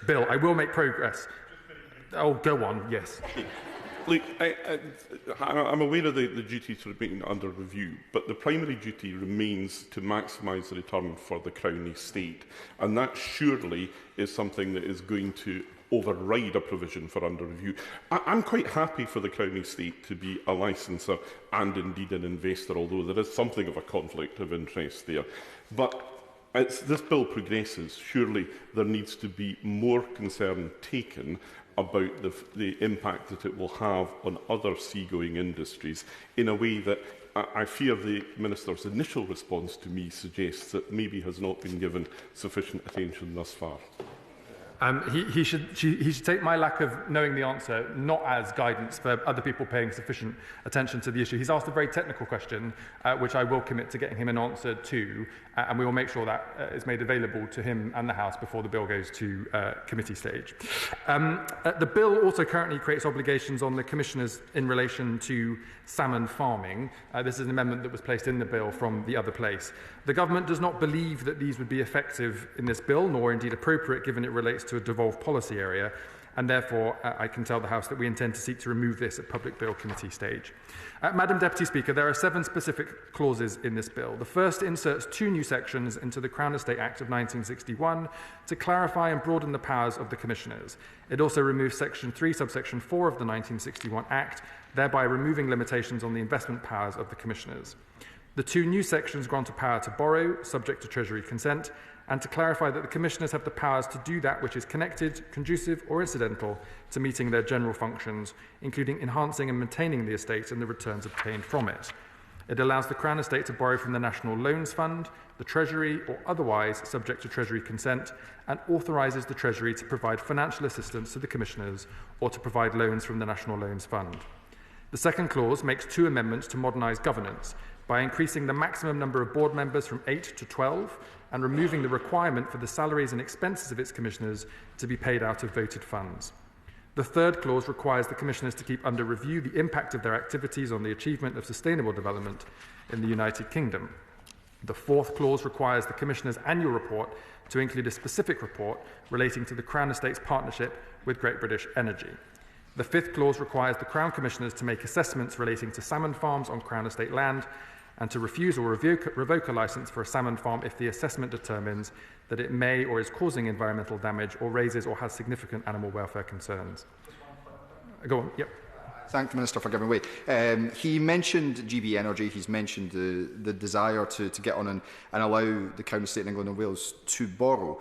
bill. I will make progress. Oh, go on, yes. Look, I'm aware of the duty to remain under review, but the primary duty remains to maximise the return for the Crown estate, and that surely is something that is going to override a provision for under review. I'm quite happy for the Crown estate to be a licenser and indeed an investor, although there is something of a conflict of interest there. But as this bill progresses, surely there needs to be more concern taken about the impact that it will have on other seagoing industries in a way that I fear the Minister's initial response to me suggests that maybe has not been given sufficient attention thus far. He should take my lack of knowing the answer not as guidance for other people paying sufficient attention to the issue. He's asked a very technical question, which I will commit to getting him an answer to, and we will make sure that is made available to him and the House before the bill goes to committee stage. The bill also currently creates obligations on the commissioners in relation to salmon farming. This is an amendment that was placed in the bill from the other place. The government does not believe that these would be effective in this bill, nor indeed appropriate given it relates to a devolved policy area, and therefore I can tell the House that we intend to seek to remove this at Public Bill Committee stage. Madam Deputy Speaker, there are 7 specific clauses in this bill. The first inserts 2 new sections into the Crown Estate Act of 1961 to clarify and broaden the powers of the commissioners. It also removes Section 3, subsection 4 of the 1961 Act, thereby removing limitations on the investment powers of the commissioners. The 2 new sections grant a power to borrow, subject to Treasury consent, and to clarify that the commissioners have the powers to do that which is connected, conducive or incidental to meeting their general functions, including enhancing and maintaining the estate and the returns obtained from it. It allows the Crown Estate to borrow from the National Loans Fund, the Treasury or otherwise subject to Treasury consent, and authorises the Treasury to provide financial assistance to the commissioners or to provide loans from the National Loans Fund. The second clause makes 2 amendments to modernise governance by increasing the maximum number of board members from 8 to 12 and removing the requirement for the salaries and expenses of its commissioners to be paid out of voted funds. The third clause requires the commissioners to keep under review the impact of their activities on the achievement of sustainable development in the United Kingdom. The fourth clause requires the commissioners' annual report to include a specific report relating to the Crown Estate's partnership with Great British Energy. The fifth clause requires the Crown Commissioners to make assessments relating to salmon farms on Crown Estate land and to refuse or revoke a licence for a salmon farm if the assessment determines that it may or is causing environmental damage or raises or has significant animal welfare concerns. Go on, yep. Thank the Minister for giving way. He mentioned GB Energy, he's mentioned the desire to get on and allow the Crown Estate in England and Wales to borrow.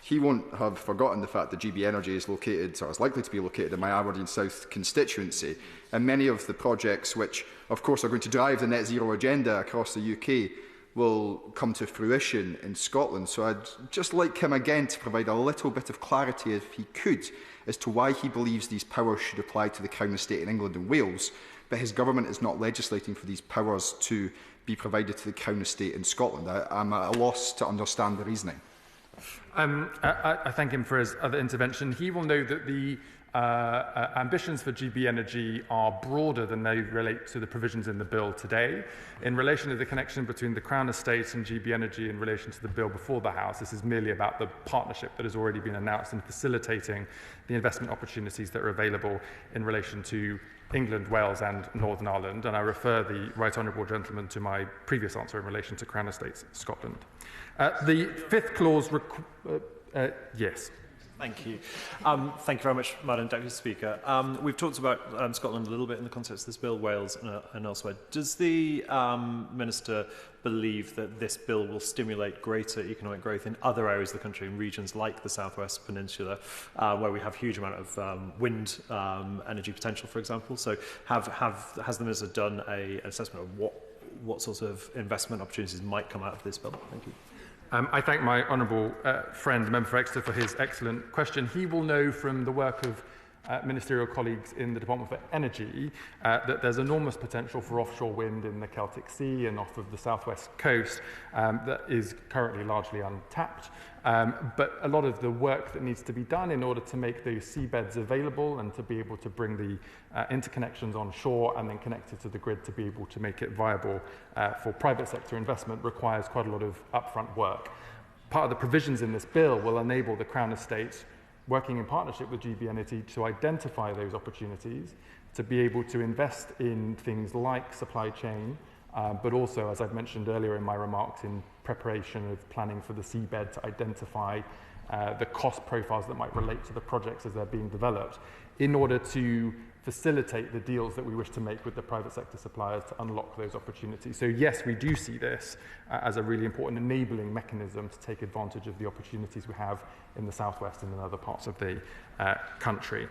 He won't have forgotten the fact that GB Energy is located, or is likely to be located, in my Aberdeen South constituency, and many of the projects which, of course, are going to drive the net zero agenda across the UK will come to fruition in Scotland. So I'd just like him again to provide a little bit of clarity, if he could, as to why he believes these powers should apply to the Crown Estate in England and Wales, but his government is not legislating for these powers to be provided to the Crown Estate in Scotland. I'm at a loss to understand the reasoning. I thank him for his other intervention. He will know that the ambitions for GB Energy are broader than they relate to the provisions in the bill today. In relation to the connection between the Crown Estate and GB Energy in relation to the bill before the House, this is merely about the partnership that has already been announced in facilitating the investment opportunities that are available in relation to England, Wales and Northern Ireland, and I refer the Right Honourable Gentleman to my previous answer in relation to Crown Estates Scotland. The fifth clause, yes. Thank you. Thank you very much, Madam Deputy Speaker. We've talked about Scotland a little bit in the context of this bill, Wales and elsewhere. Does the Minister believe that this bill will stimulate greater economic growth in other areas of the country, in regions like the South West Peninsula, where we have a huge amount of wind energy potential, for example? So has the Minister done an assessment of what sorts of investment opportunities might come out of this bill? Thank you. I thank my honourable friend, the Member for Exeter, for his excellent question. He will know from the work of ministerial colleagues in the Department for Energy that there's enormous potential for offshore wind in the Celtic Sea and off of the southwest coast that is currently largely untapped. But a lot of the work that needs to be done in order to make those seabeds available and to be able to bring the interconnections on shore and then connect it to the grid to be able to make it viable for private sector investment requires quite a lot of upfront work. Part of the provisions in this bill will enable the Crown Estate working in partnership with GB Energy to identify those opportunities, to be able to invest in things like supply chain, but also, as I've mentioned earlier in my remarks, in preparation of planning for the seabed to identify the cost profiles that might relate to the projects as they're being developed, in order to facilitate the deals that we wish to make with the private sector suppliers to unlock those opportunities. So yes, we do see this as a really important enabling mechanism to take advantage of the opportunities we have in the southwest and in other parts of the country.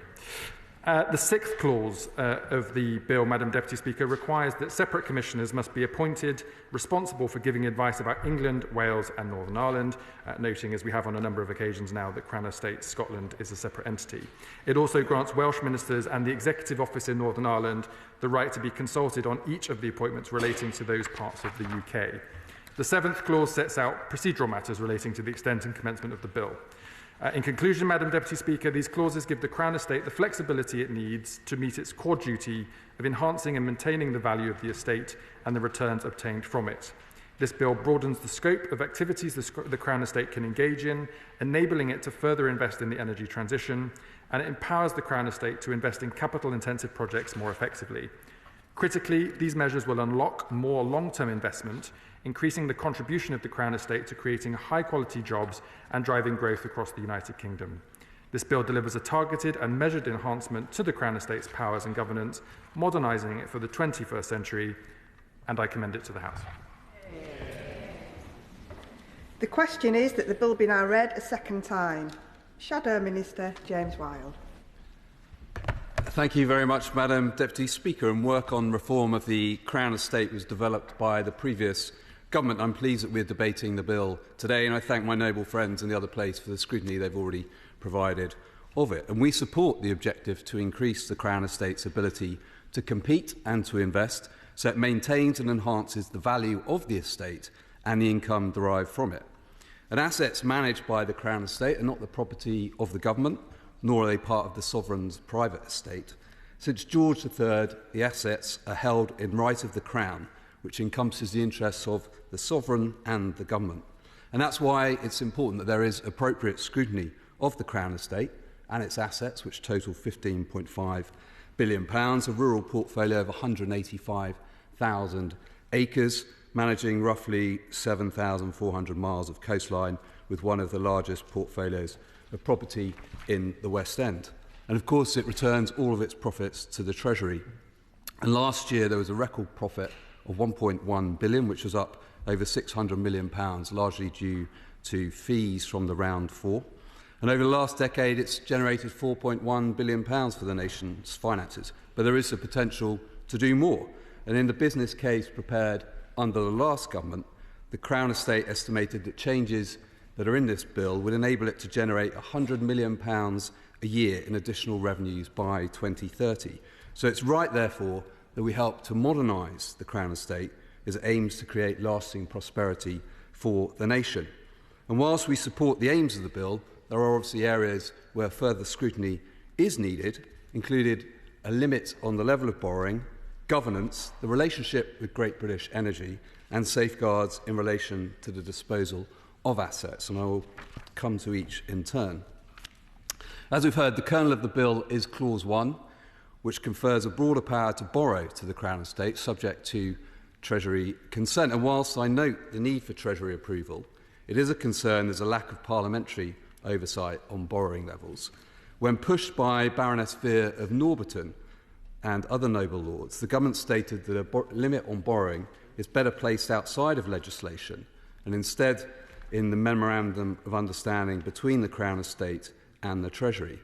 The sixth clause of the bill, Madam Deputy Speaker, requires that separate commissioners must be appointed responsible for giving advice about England, Wales and Northern Ireland, noting, as we have on a number of occasions now, that Crown Estate Scotland is a separate entity. It also grants Welsh ministers and the Executive Office in Northern Ireland the right to be consulted on each of the appointments relating to those parts of the UK. The seventh clause sets out procedural matters relating to the extent and commencement of the bill. In conclusion, Madam Deputy Speaker, these clauses give the Crown Estate the flexibility it needs to meet its core duty of enhancing and maintaining the value of the estate and the returns obtained from it. This bill broadens the scope of activities the Crown Estate can engage in, enabling it to further invest in the energy transition, and it empowers the Crown Estate to invest in capital-intensive projects more effectively. Critically, these measures will unlock more long-term investment, increasing the contribution of the Crown Estate to creating high-quality jobs and driving growth across the United Kingdom. This bill delivers a targeted and measured enhancement to the Crown Estate's powers and governance, modernising it for the 21st century, and I commend it to the House. The question is that the bill be now read a second time. Shadow Minister James Wilde. Thank you very much, Madam Deputy Speaker. And work on reform of the Crown Estate was developed by the previous government. I'm pleased that we're debating the bill today, and I thank my noble friends in the other place for the scrutiny they've already provided of it. And we support the objective to increase the Crown Estate's ability to compete and to invest, so it maintains and enhances the value of the estate and the income derived from it. And assets managed by the Crown Estate are not the property of the government, nor are they part of the sovereign's private estate. Since George III, the assets are held in right of the Crown, which encompasses the interests of the sovereign and the government. And that's why it's important that there is appropriate scrutiny of the Crown Estate and its assets, which total £15.5 billion, a rural portfolio of 185,000 acres, managing roughly 7,400 miles of coastline, with one of the largest portfolios of property in the West End. And of course, it returns all of its profits to the Treasury. And last year, there was a record profit of £1.1 billion, which was up over £600 million, largely due to fees from the Round 4. And over the last decade, it's generated £4.1 billion for the nation's finances. But there is the potential to do more. And in the business case prepared under the last government, the Crown Estate estimated that changes that are in this bill would enable it to generate £100 million a year in additional revenues by 2030. So it's right, therefore, that we help to modernise the Crown Estate as it aims to create lasting prosperity for the nation. And whilst we support the aims of the bill, there are obviously areas where further scrutiny is needed, including a limit on the level of borrowing, governance, the relationship with Great British Energy, and safeguards in relation to the disposal of assets. And I will come to each in turn. As we've heard, the kernel of the bill is Clause 1, which confers a broader power to borrow to the Crown Estate, subject to Treasury consent. And whilst I note the need for Treasury approval, it is a concern there's a lack of parliamentary oversight on borrowing levels. When pushed by Baroness Vere of Norbiton and other noble lords, the government stated that a limit on borrowing is better placed outside of legislation and instead in the Memorandum of Understanding between the Crown Estate and the Treasury.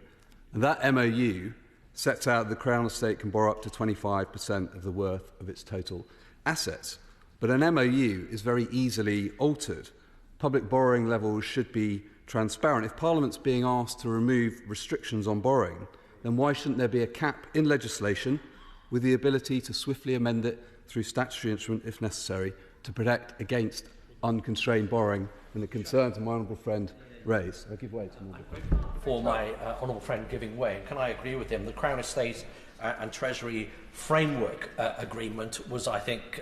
And that MOU sets out the Crown Estate can borrow up to 25% of the worth of its total assets. But an MOU is very easily altered. Public borrowing levels should be transparent. If Parliament's being asked to remove restrictions on borrowing, then why shouldn't there be a cap in legislation with the ability to swiftly amend it through statutory instrument if necessary to protect against unconstrained borrowing and the concerns of my honourable friend raised? I give way to my for my honourable friend giving way. Can I agree with him? The Crown Estate and Treasury Framework Agreement was, I think,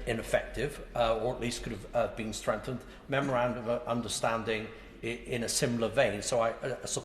ineffective, or at least could have been strengthened. Memorandum of Understanding in a similar vein. So I support